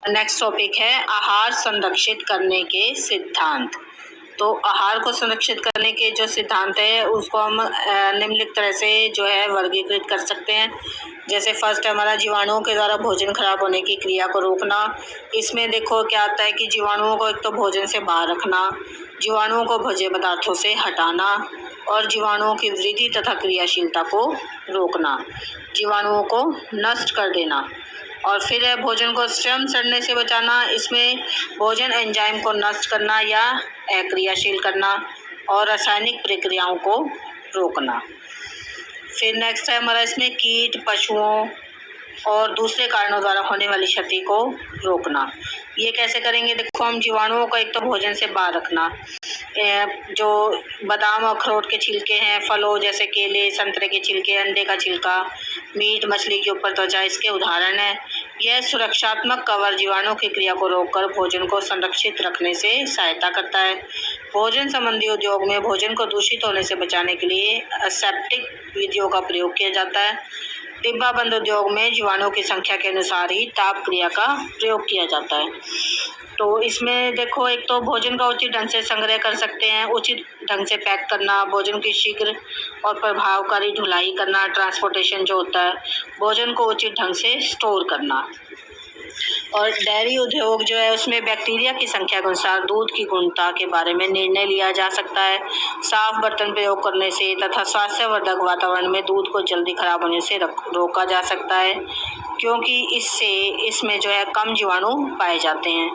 Next topic है आहार संरक्षित करने के सिद्धांत। तो आहार को संरक्षित करने के जो सिद्धांत है उसको हम निम्नलिखित तरह से जो है वर्गीकृत कर सकते हैं। जैसे फर्स्ट हमारा जीवाणुओं के द्वारा भोजन खराब होने की क्रिया को रोकना। इसमें देखो क्या आता है कि जीवाणुओं को एक तो भोजन से बाहर रखना, जीवाणुओं को भोज्य पदार्थों से हटाना और जीवाणुओं की वृद्धि तथा क्रियाशीलता को रोकना, जीवाणुओं को नष्ट कर देना। और फिर है भोजन को स्वयं सड़ने से बचाना। इसमें भोजन एंजाइम को नष्ट करना या अक्रियाशील करना और रासायनिक प्रक्रियाओं को रोकना। फिर नेक्स्ट है हमारा इसमें कीट, पशुओं और दूसरे कारणों द्वारा होने वाली क्षति को रोकना। ये कैसे करेंगे? देखो, हम जीवाणुओं को एक तो भोजन से बाहर रखना, जो बादाम और अखरोट के छिलके हैं, फलों जैसे केले, संतरे के छिलके, अंडे का छिलका, मीट, मछली के ऊपर त्वचा इसके उदाहरण है। यह सुरक्षात्मक कवर जीवाणुओं की क्रिया को रोककर भोजन को संरक्षित रखने से सहायता करता है। भोजन संबंधी उद्योग में भोजन को दूषित होने से बचाने के लिए असेप्टिक विधियों का प्रयोग किया जाता है। डिब्बाबंद उद्योग में जीवाणुओं की संख्या के अनुसार ही ताप क्रिया का प्रयोग किया जाता है। तो इसमें देखो, एक तो भोजन का उचित ढंग से संग्रह कर सकते हैं, उचित ढंग से पैक करना, भोजन की शीघ्र और प्रभावकारी ढुलाई करना, ट्रांसपोर्टेशन जो होता है, भोजन को उचित ढंग से स्टोर करना। और डेयरी उद्योग जो है उसमें बैक्टीरिया की संख्या के अनुसार दूध की गुणवत्ता के बारे में निर्णय लिया जा सकता है। साफ बर्तन प्रयोग करने से तथा स्वास्थ्यवर्धक वातावरण में दूध को जल्दी खराब होने से रोका जा सकता है, क्योंकि इसमें जो है कम जीवाणु पाए जाते हैं।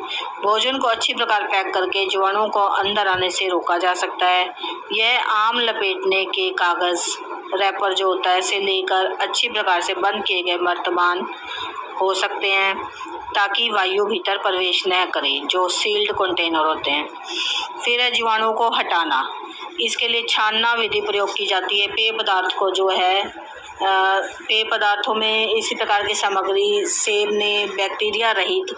भोजन को अच्छी प्रकार पैक करके जीवाणुओं को अंदर आने से रोका जा सकता है। यह आम लपेटने के कागज़ रैपर जो होता है से लेकर अच्छी प्रकार से बंद किए गए बर्तमान हो सकते हैं, ताकि वायु भीतर प्रवेश न करे, जो सील्ड कंटेनर होते हैं। फिर है जीवाणुओं को हटाना। इसके लिए छानना विधि प्रयोग की जाती है। पेय पदार्थ को जो है पेय पदार्थों में इसी प्रकार की सामग्री सेवने बैक्टीरिया रहित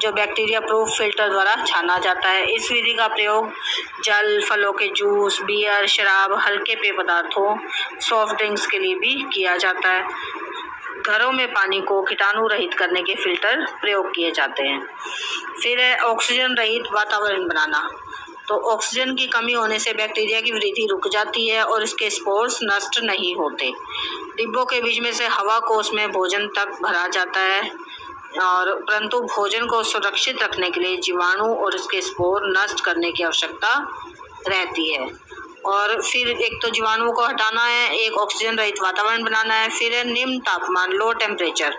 जो बैक्टीरिया प्रूफ फिल्टर द्वारा छाना जाता है। इस विधि का प्रयोग जल, फलों के जूस, बियर, शराब, हल्के पेय पदार्थों, सॉफ्ट ड्रिंक्स के लिए भी किया जाता है। घरों में पानी को कीटाणु रहित करने के फिल्टर प्रयोग किए जाते हैं। फिर है ऑक्सीजन रहित वातावरण बनाना। तो ऑक्सीजन की कमी होने से बैक्टीरिया की वृद्धि रुक जाती है और इसके स्पोर्स नष्ट नहीं होते। डिब्बों के बीच में से हवा कोश में भोजन तक भरा जाता है, और परंतु भोजन को सुरक्षित रखने के लिए जीवाणु और इसके स्पोर नष्ट करने की आवश्यकता रहती है। और फिर एक तो जीवाणुओं को हटाना है, एक ऑक्सीजन रहित वातावरण बनाना है। फिर है निम्न तापमान, लो टेम्परेचर,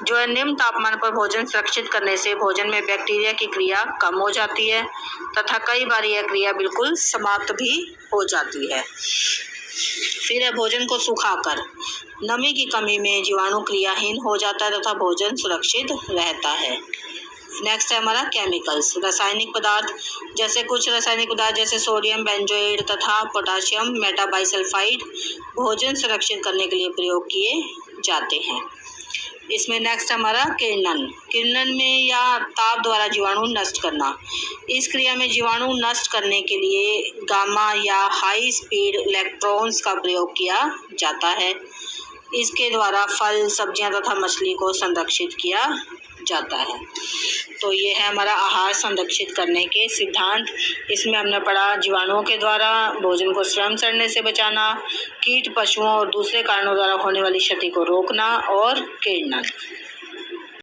जो है निम्न तापमान पर भोजन सुरक्षित करने से भोजन में बैक्टीरिया की क्रिया कम हो जाती है तथा कई बार यह क्रिया बिल्कुल समाप्त भी हो जाती है। फिर है भोजन को सुखाकर। नमी की कमी में जीवाणु क्रियाहीन हो जाता है तथा भोजन सुरक्षित रहता है। नेक्स्ट है हमारा केमिकल्स, रासायनिक पदार्थ। जैसे कुछ रासायनिक पदार्थ जैसे सोडियम बेंजोएट तथा पोटाशियम मेटाबाइसल्फाइड भोजन सुरक्षित करने के लिए प्रयोग किए जाते हैं। इसमें नेक्स्ट हमारा किरणन में या ताप द्वारा जीवाणु नष्ट करना। इस क्रिया में जीवाणु नष्ट करने के लिए गामा या हाई स्पीड इलेक्ट्रॉन्स का प्रयोग किया जाता है। इसके द्वारा फल, सब्जियां तथा मछली को संरक्षित किया जाता है। तो ये है हमारा आहार संरक्षित करने के सिद्धांत। इसमें हमने पढ़ा जीवाणुओं के द्वारा भोजन को स्वयं सड़ने से बचाना, कीट, पशुओं और दूसरे कारणों द्वारा होने वाली क्षति को रोकना और किरणन।